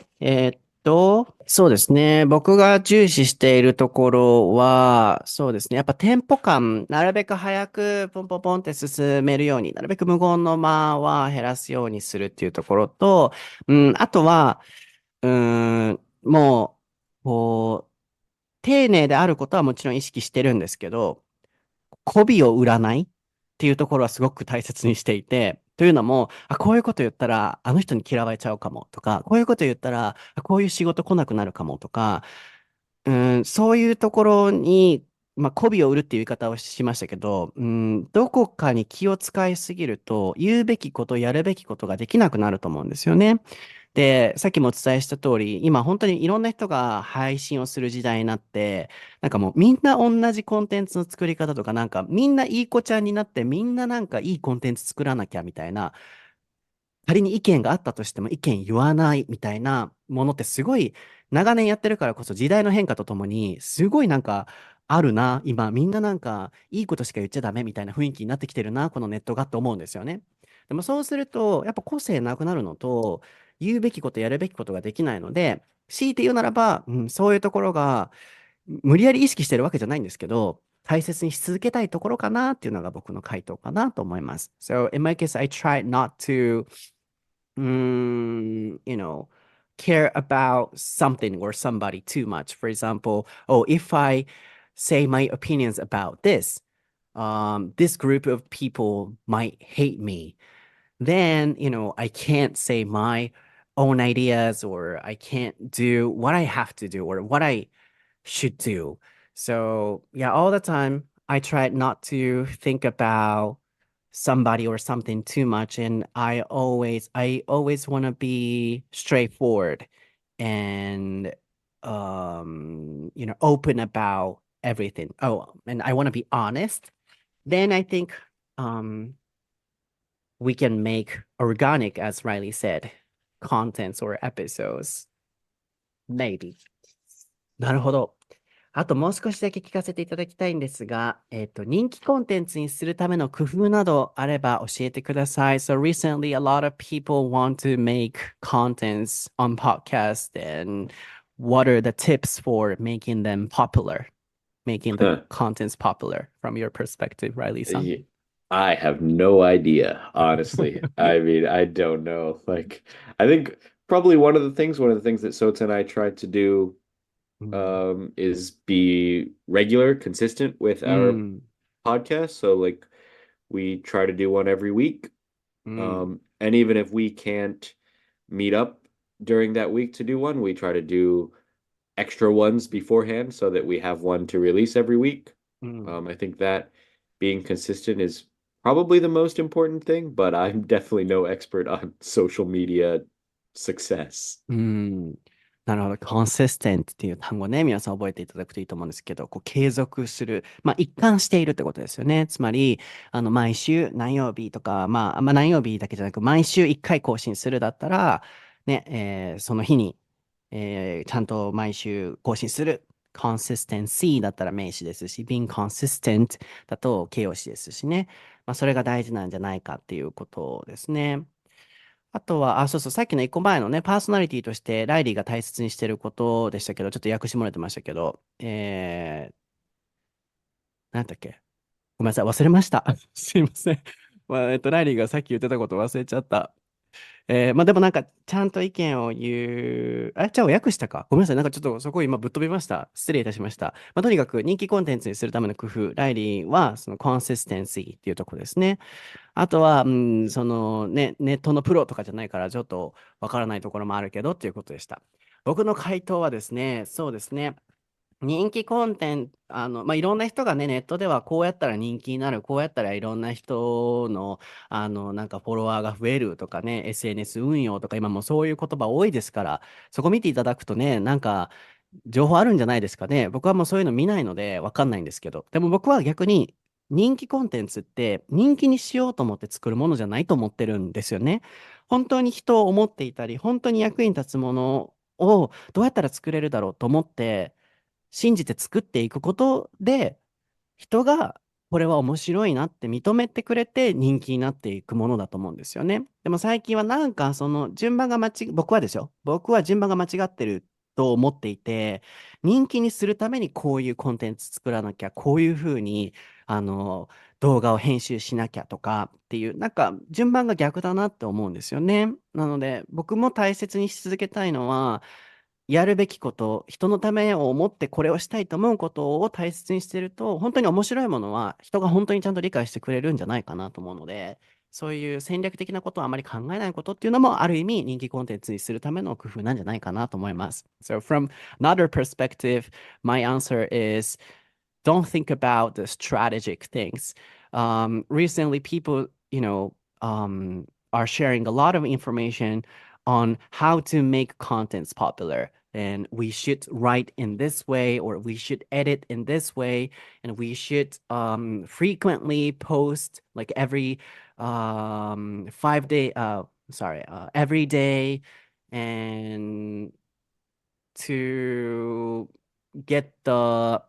Speaker 1: そうですね。僕が重視しているところは、そうですね。やっぱテンポ感、なるべく早くポンポンポンって進めるように、なるべく無言の間は減らすようにするっていうところと、あとは、もう、こう、丁寧であることはもちろん意識してるんですけど、媚びを売らないっていうところはすごく大切にしていて、というのも、こういうこと言ったら、あの人に嫌われちゃうかもとか、こういうこと言ったら、こういう仕事来なくなるかもとか、そういうところに、まあ、媚びを売るっていう言い方をしましたけど、どこかに気を使いすぎると、言うべきこと、やるべきことができなくなると思うんですよね。で、さっきもお伝えした通り、今本当にいろんな人が配信をする時代になって、なんかもうみんな同じコンテンツの作り方とか、なんかみんないい子ちゃんになって、みんななんかいいコンテンツ作らなきゃみたいな、仮に意見があったとしても意見言わないみたいなものってすごい長年やってるからこそ時代の変化とともにすごいなんかあるな、今みんななんかいいことしか言っちゃダメみたいな雰囲気になってきてるな、このネットがって思うんですよね。でもそうするとやっぱ個性なくなるのと言うべきことやるべきことができないので、強いて言うならば、そういうところが無理やり意識してるわけじゃないんですけど、大切にし続けたいところかなっていうのが僕の回答かなと思います。So in my case, I try not to you know, care about something or somebody too much. For example, oh, if I say my opinions about this, this group of people might hate me. Then, I can't say my own ideas or I can't do what I have to do or what I should do. So, yeah, all the time I try not to think about somebody or something too much and I always want to be straightforward and open about everything. Oh, and I want to be honest. Then I think um we can make organic, as Riley said, contents or episodes. Maybe. なるほど。あともう少しだけ聞かせていただきたいんですが、人気コンテンツにするための工夫などあれば教えてください。So recently, a lot of people want to make contents on podcast and what are the tips for making them popular? making the contents popular from your perspective, Riley-san?
Speaker 2: I have no idea, honestly. I mean, I don't know. Like, I think probably one of the things that Sota and I tried to do is be regular, consistent with our podcast. So like we try to do one every week. And even if we can't meet up during that week to do one, we try to do extra ones beforehand so that we have one to release every week. I think that being consistent is probably the most important thing, but I'm definitely no expert on social media success.
Speaker 1: なるほど。consistent っていう単語ね、皆さん覚えていただくといいと思うんですけど、こう継続する。まあ、一貫しているってことですよね。つまり、毎週何曜日とか、何曜日だけじゃなく、毎週1回更新するだったら、ね、その日に、ちゃんと毎週更新する。consistency だったら名詞ですし、being consistent だと形容詞ですしね。まあ、それが大事なんじゃないかっていうことですね。あとは、そうそう、さっきの一個前のね、パーソナリティとしてライリーが大切にしてることでしたけど、ちょっと訳してもらってましたけど、なんだっけ。ごめんなさい、忘れました。すいません。ライリーがさっき言ってたこと忘れちゃった。まあでもなんか、ちゃんと意見を言う。じゃあ訳したか。ごめんなさい。なんかちょっとそこ今ぶっ飛びました。失礼いたしました。まあとにかく人気コンテンツにするための工夫。ライリーはそのコンシステンシーっていうところですね。あとは、そのね、ネットのプロとかじゃないからちょっとわからないところもあるけどっていうことでした。僕の回答はですね、そうですね。人気コンテンツ、いろんな人がね、ネットではこうやったら人気になる、こうやったらいろんな人の、なんかフォロワーが増えるとかね、SNS 運用とか、今もそういう言葉多いですから、そこ見ていただくとね、なんか、情報あるんじゃないですかね。僕はもうそういうの見ないので、わかんないんですけど。でも僕は逆に、人気コンテンツって人気にしようと思って作るものじゃないと思ってるんですよね。本当に人を思っていたり、本当に役に立つものをどうやったら作れるだろうと思って、信じて作っていくことで、人がこれは面白いなって認めてくれて人気になっていくものだと思うんですよね。でも最近はなんかその順番が僕はですよ。僕は順番が間違ってると思っていて、人気にするためにこういうコンテンツ作らなきゃ、こういうふうに、動画を編集しなきゃとかっていう、なんか順番が逆だなって思うんですよね。なので、僕も大切にし続けたいのは、やるべきこと、人のためを思ってこれをしたいと思うことを大切にしてると、本当に面白いものは人が本当にちゃんと理解してくれるんじゃないかなと思うので、そういう戦略的なことをあまり考えないことっていうのも、ある意味人気コンテンツにするための工夫なんじゃないかなと思います。So from another perspective, my answer is don't think about the strategic things. Recently, people, are sharing a lot of information on how to make contents popular. And we should write in this way, or we should edit in this way, and we should frequently post like every 5 day, every day, and to get the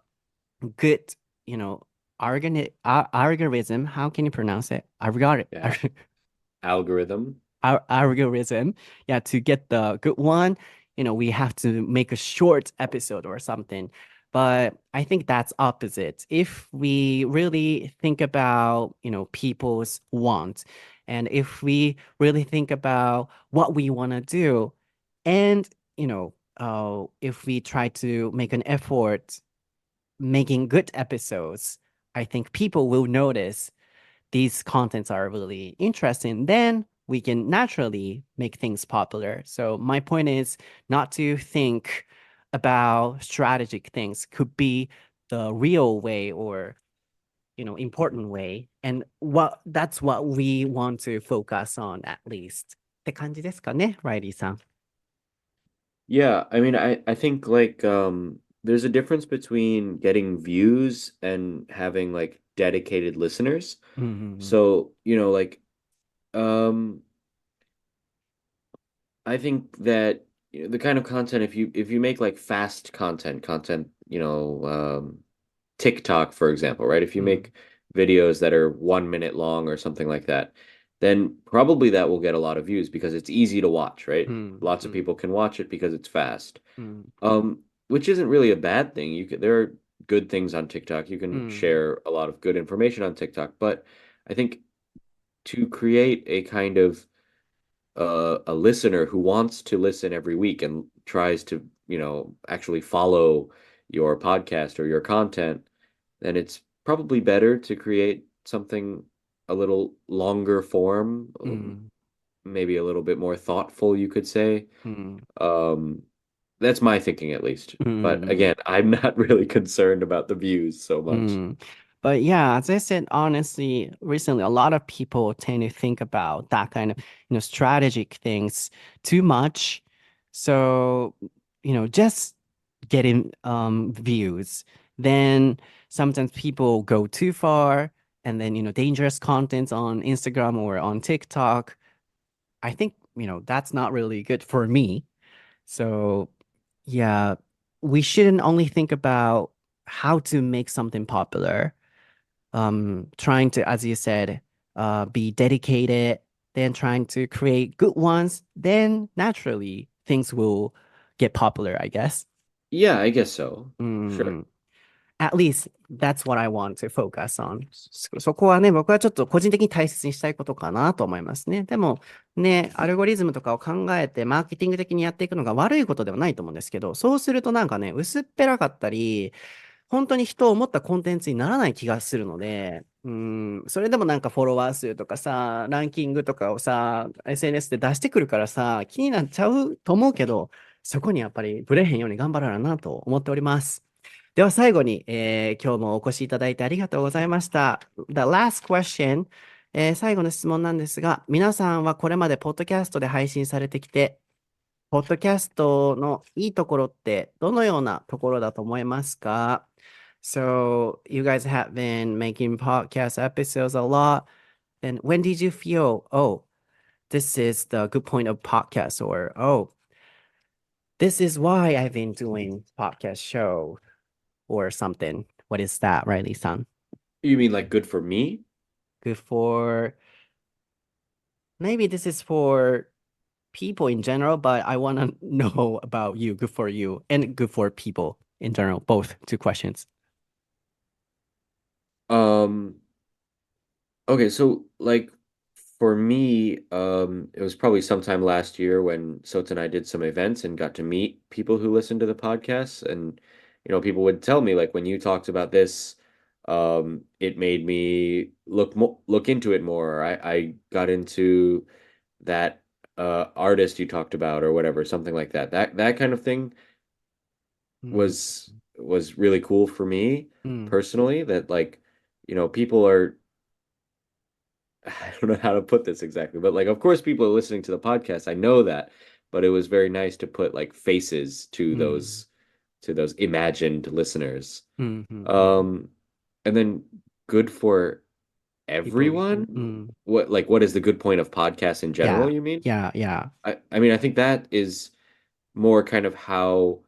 Speaker 1: good, you know, algorithm. How can you pronounce it?
Speaker 2: Yeah. Algorithm.
Speaker 1: Algorithm. Yeah, to get the good one, we have to make a short episode or something. But I think that's opposite. If we really think about, people's wants, and if we really think about what we want to do, and, if we try to make an effort making good episodes, I think people will notice these contents are really interesting. Then we can naturally make things popular. So my point is not to think about strategic things could be the real way or important way. And that's what we want to focus on at least. って感じですかね、ライリーさん。
Speaker 2: Yeah, I mean, I think like there's a difference between getting views and having like dedicated listeners.
Speaker 1: うんうん
Speaker 2: So, like um I think that the kind of content if you make like fast content, TikTok, for example, right? If you
Speaker 1: うん。
Speaker 2: make videos that are 1 minute long or something like that, then probably that will get a lot of views because it's easy to watch,
Speaker 1: う
Speaker 2: right?
Speaker 1: ん。
Speaker 2: Lots
Speaker 1: う
Speaker 2: of
Speaker 1: ん。
Speaker 2: people can watch it because it's fast.
Speaker 1: うん。
Speaker 2: Which isn't really a bad thing. There are good things on TikTok. You can share a lot of good information on TikTok, but I think to create a kind of a listener who wants to listen every week and tries to, actually follow your podcast or your content, then it's probably better to create something a little longer form, maybe a little bit more thoughtful, you could say. Um, that's my thinking at least. But again, I'm not really concerned about the views so much.
Speaker 1: But yeah, as I said, honestly, recently, a lot of people tend to think about that kind of, strategic things too much. So, just getting views. Then sometimes people go too far, and then, dangerous contents on Instagram or on TikTok. I think, that's not really good for me. So, yeah, we shouldn't only think about how to make something popular. Trying to, as you said, be dedicated, then trying to create good ones, then naturally things will get popular, I guess.
Speaker 2: Yeah, I guess so. Sure.
Speaker 1: At least that's what I want to focus on. そこはね、僕はちょっと個人的に大切にしたいことかなと思いますね。でもね、アルゴリズムとかを考えてマーケティング的にやっていくのが悪いことではないと思うんですけど、そうするとなんかね、薄っぺらかったり、本当に人を思ったコンテンツにならない気がするので、それでもなんかフォロワー数とかさ、ランキングとかをさ、SNS で出してくるからさ、気になっちゃうと思うけど、そこにやっぱりブレへんように頑張らななと思っております。では最後に、今日もお越しいただいてありがとうございました。The last question、最後の質問なんですが、皆さんはこれまでポッドキャストで配信されてきて、ポッドキャストのいいところってどのようなところだと思いますか？ So, you guys have been making podcast episodes a lot. And when did you feel, oh, this is the good point of podcast, or oh, this is why I've been doing podcast show or something? What is that, Riley-san?
Speaker 2: You mean like good for me?
Speaker 1: Good for, maybe this is for people in general, but I want to know about you, good for you, and good for people in general, both two questions.
Speaker 2: Okay, so like for me, it was probably sometime last year when Sota and I did some events and got to meet people who listened to the podcast. And, people would tell me like when you talked about this, it made me look into it more. I got into that artist you talked about or whatever, something like that. That kind of thing was really cool for me personally, that like, people are I don't know how to put this exactly, but like, of course, people are listening to the podcast. I know that, but it was very nice to put like faces to those imagined listeners. And then good for everyone. What is the good point of podcasts in general, you mean?
Speaker 1: Yeah.
Speaker 2: I mean, I think that is more kind of how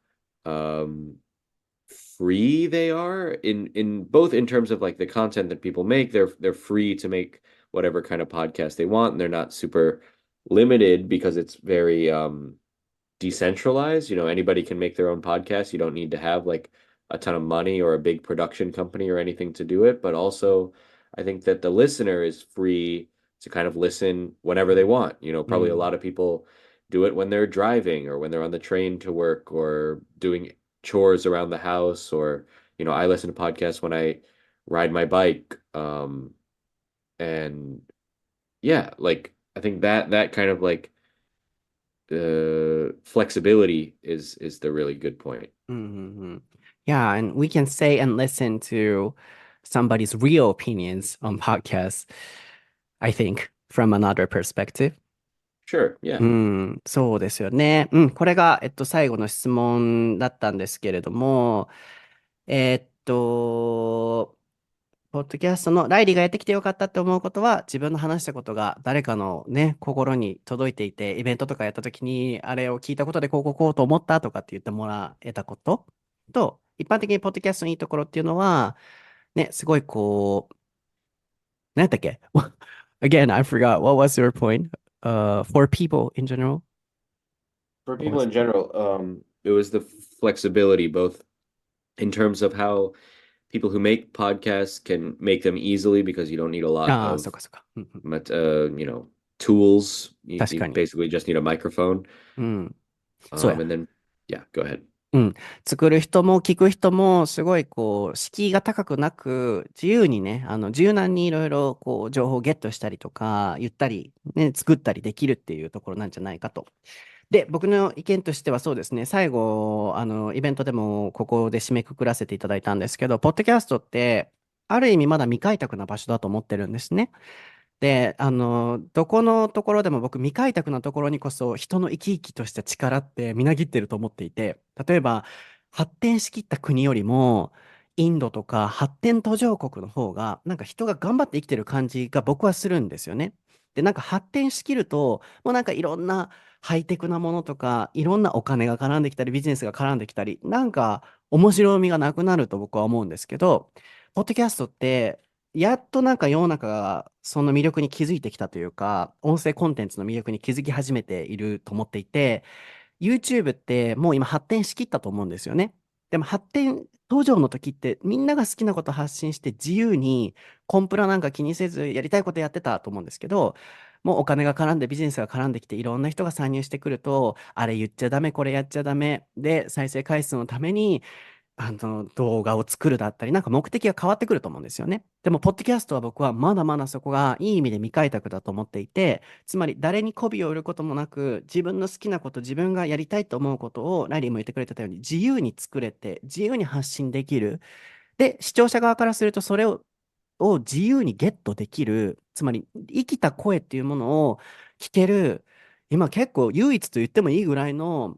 Speaker 2: free they are in both in terms of like the content that people make. They're free to make whatever kind of podcast they want, and they're not super limited because it's very decentralized. Anybody can make their own podcast. You don't need to have like a ton of money or a big production company or anything to do it. But also, I think that the listener is free to kind of listen whenever they want. Probably a lot of people do it when they're driving or when they're on the train to work or doing chores around the house, or I listen to podcasts when I ride my bike. And yeah, like I think that kind of like the flexibility is the really good point.
Speaker 1: Yeah, and we can say and listen to somebody's real opinions on podcasts, I think, from another perspective.
Speaker 2: Sure, yeah.
Speaker 1: そうですよね。これが、最後の質問だったんですけれども、ポッドキャストのライリーがやってきてよかったって思うことは、自分の話したことが誰かのね、心に届いていて、イベントとかやった時に、あれを聞いたことでこうと思ったとかって言ってもらえたことと、一般的にポッドキャストのいいところっていうのは、ね、すごいこう、何やったっけ？Again, I forgot. What was your point? For people in general?
Speaker 2: For
Speaker 1: What
Speaker 2: people
Speaker 1: was
Speaker 2: in general, it was the flexibility, both in terms of how people who make podcasts can make them easily because you don't need a lot
Speaker 1: ああ、そ
Speaker 2: of
Speaker 1: っかそっか。
Speaker 2: tools. You
Speaker 1: 確かに。
Speaker 2: basically just need a microphone.
Speaker 1: うん。そうや。
Speaker 2: And then, yeah, go ahead.
Speaker 1: うん。作る人も聞く人も、すごい敷居が高くなく、自由にね、柔軟にいろいろ情報をゲットしたりとか、言ったり、ね、作ったりできるっていうところなんじゃないかと。で、僕の意見としてはそうですね、最後、イベントでもここで締めくくらせていただいたんですけど、ポッドキャストって、ある意味まだ未開拓な場所だと思ってるんですね。で、どこのところでも僕、未開拓なところにこそ人の生き生きとした力ってみなぎってると思っていて、例えば、発展しきった国よりも、インドとか発展途上国の方が、なんか人が頑張って生きてる感じが僕はするんですよね。で、なんか発展しきると、もうなんかいろんなハイテクなものとか、いろんなお金が絡んできたり、ビジネスが絡んできたり、なんか面白みがなくなると僕は思うんですけど、ポッドキャストって、やっとなんか世の中がその魅力に気づいてきたというか、音声コンテンツの魅力に気づき始めていると思っていて、YouTube ってもう今発展しきったと思うんですよね。でも発展途上の時ってみんなが好きなこと発信して自由にコンプラなんか気にせずやりたいことやってたと思うんですけど、もうお金が絡んでビジネスが絡んできていろんな人が参入してくると、あれ言っちゃダメ、これやっちゃダメで再生回数のために動画を作るだったり、なんか目的が変わってくると思うんですよね。でも、ポッドキャストは僕はまだまだそこがいい意味で未開拓だと思っていて、つまり誰に媚びを売ることもなく、自分の好きなこと、自分がやりたいと思うことを、ライリーも言ってくれてたように、自由に作れて、自由に発信できる。で、視聴者側からすると、それを自由にゲットできる、つまり生きた声っていうものを聞ける、今結構唯一と言ってもいいぐらいの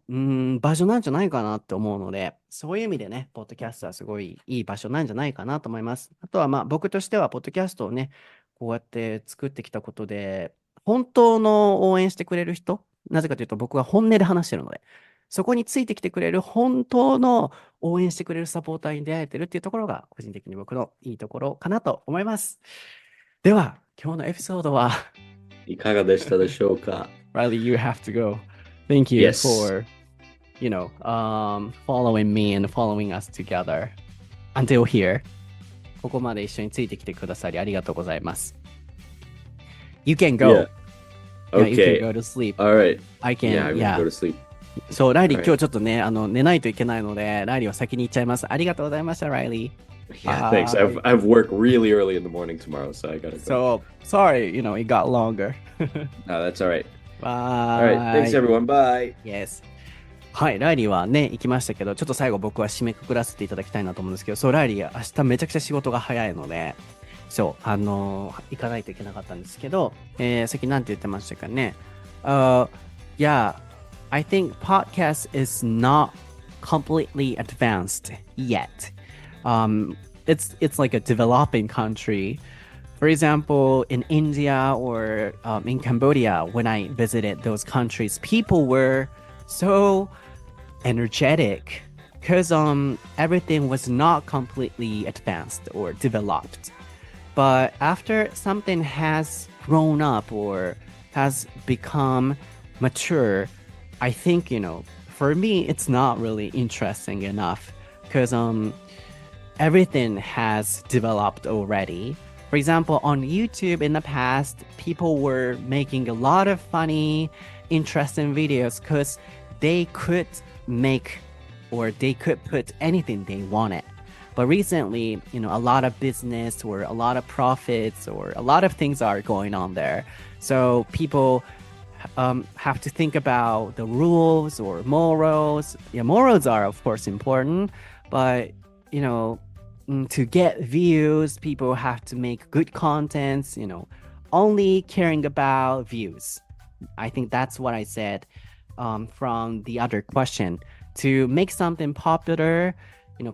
Speaker 1: 場所なんじゃないかなって思うので、そういう意味でね、ポッドキャストはすごいいい場所なんじゃないかなと思います。あとはまあ僕としては、ポッドキャストをね、こうやって作ってきたことで、本当の応援してくれる人、なぜかというと僕は本音で話してるので、そこについてきてくれる本当の応援してくれるサポーターに出会えてるっていうところが、個人的に僕のいいところかなと思います。では、今日のエピソードは、
Speaker 2: いかがでしたでしょうか？
Speaker 1: Riley, you have to go. Thank you
Speaker 2: Yes.
Speaker 1: for, following me and following us together until here. ここまで一緒についてきてくださりありがとうございます。You can go.
Speaker 2: Yeah.
Speaker 1: Yeah, you can
Speaker 2: Okay.
Speaker 1: go to sleep.
Speaker 2: All right.
Speaker 1: I can,
Speaker 2: Yeah, I'm gonna
Speaker 1: yeah.
Speaker 2: go to sleep.
Speaker 1: そう、ライリー、
Speaker 2: Alright.
Speaker 1: 今日ちょっとね、寝ないといけないので、ライリーは先に行っちゃいます。ありがとうございました、ライリー。
Speaker 2: Yeah, thanks. I've work really early in the morning tomorrow, so I gotta go.
Speaker 1: So, sorry, it got longer.
Speaker 2: No, that's all right.
Speaker 1: Bye.
Speaker 2: All right. Thanks, everyone. Bye.
Speaker 1: Yes. はい、ライリーはね、行きましたけど、ちょっと最後僕は締めくくらせていただきたいなと思うんですけど、そう、ライリー、明日めちゃくちゃ仕事が早いので、そう、行かないといけなかったんですけど、さっきなんて言ってましたかね。Yeah, I think podcast is not completely advanced yet. It's like a developing country. For example, in India or in Cambodia, when I visited those countries, people were so energetic because everything was not completely advanced or developed. But after something has grown up or has become mature, I think, for me, it's not really interesting enough because everything has developed already. For example, on YouTube in the past, people were making a lot of funny, interesting videos because they could make or they could put anything they wanted. But recently, a lot of business or a lot of profits or a lot of things are going on there. So people have to think about the rules or morals. Yeah, morals are of course important, but to get views, people have to make good contents, only caring about views. I think that's what I said from the other question. To make something popular,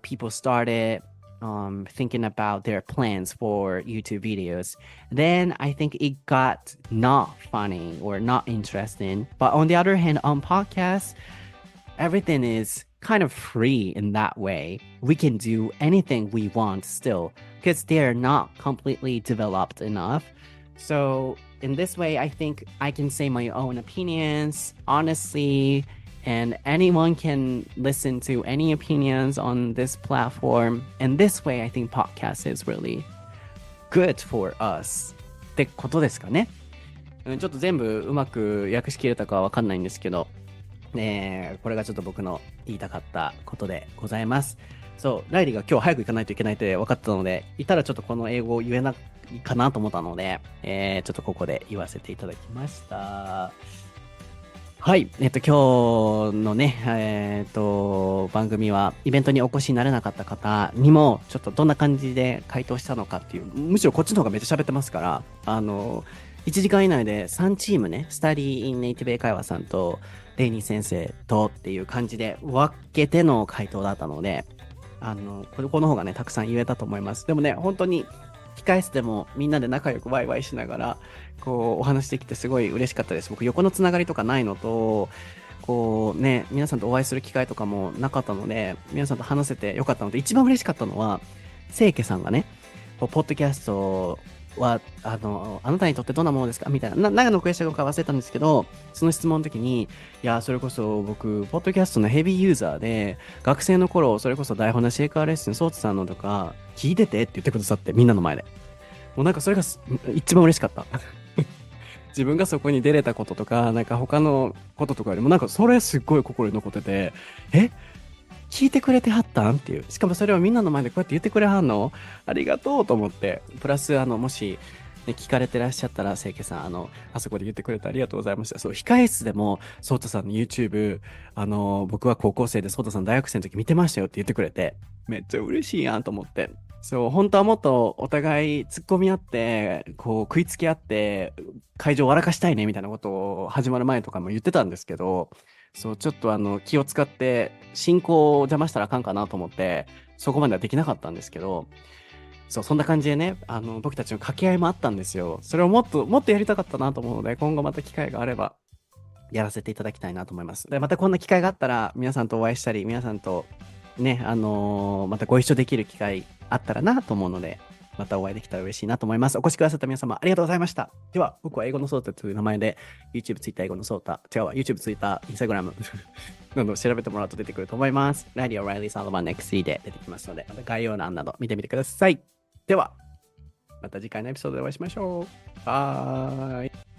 Speaker 1: people started thinking about their plans for YouTube videos. Then I think it got not funny or not interesting. But on the other hand, on podcasts, everything is kind of free in that way. We can do anything we want still because they're not completely developed enough. So in this way, I think I can say my own opinions honestly and anyone can listen to any opinions on this platform. And this way, I think podcast is really good for us. ってことですかね。ちょっと全部うまく訳しきれたかはわかんないんですけど、これがちょっと僕の言いたかったことでございます。そう、ライリーが今日早く行かないといけないって分かったので、いたらちょっとこの英語を言えないかなと思ったので、ちょっとここで言わせていただきました。はい。今日のね、番組はイベントにお越しになれなかった方にも、ちょっとどんな感じで回答したのかっていう、むしろこっちの方がめっちゃ喋ってますから、1時間以内で3チームね、スタディインネイティブ英会話さんと、レイニー先生とっていう感じで分けての回答だったので、この方がね、たくさん言えたと思います。でもね、本当に、控室でもみんなで仲良くワイワイしながらこうお話できてすごい嬉しかったです。僕横のつながりとかないのとこうね皆さんとお会いする機会とかもなかったので皆さんと話せてよかったので一番嬉しかったのは清家さんがねポッドキャストはあなたにとってどんなものですかみたいな何のクエスチョンか忘れたんですけどその質問の時にいやそれこそ僕ポッドキャストのヘビーユーザーで学生の頃それこそ台本なし英会話レッスンソーツさんのとか聞いててって言ってくださってみんなの前でもうなんかそれが一番嬉しかった自分がそこに出れたこととかなんか他のこととかよりもなんかそれすっごい心に残ってて聞いてくれてはったんっていう。しかもそれをみんなの前でこうやって言ってくれはんのありがとうと思って。プラス、もし、ね、聞かれてらっしゃったら、清家さん、あそこで言ってくれてありがとうございました。そう、控室でも、ソータさんの YouTube、僕は高校生でソータさん大学生の時見てましたよって言ってくれて、めっちゃ嬉しいやんと思って。そう、本当はもっとお互い突っ込み合って、こう食いつき合って、会場を笑かしたいねみたいなことを始まる前とかも言ってたんですけど、そう、ちょっと気を使って、進行を邪魔したらあかんかなと思って、そこまではできなかったんですけど、そう、そんな感じでね、僕たちの掛け合いもあったんですよ。それをもっとやりたかったなと思うので、今後また機会があれば、やらせていただきたいなと思います。で、またこんな機会があったら、皆さんとお会いしたり、皆さんとね、またご一緒できる機会あったらなと思うので、またお会いできたら嬉しいなと思います。お越しくださった皆様ありがとうございました。では、僕は英語のソータという名前で YouTube、Twitter、英語のソータ、違うわ、YouTube、Twitter、Instagram など調べてもらうと出てくると思います。Reilly O'Reilly Solomon XC で出てきますので、また概要欄など見てみてください。では、また次回のエピソードでお会いしましょう。バイ。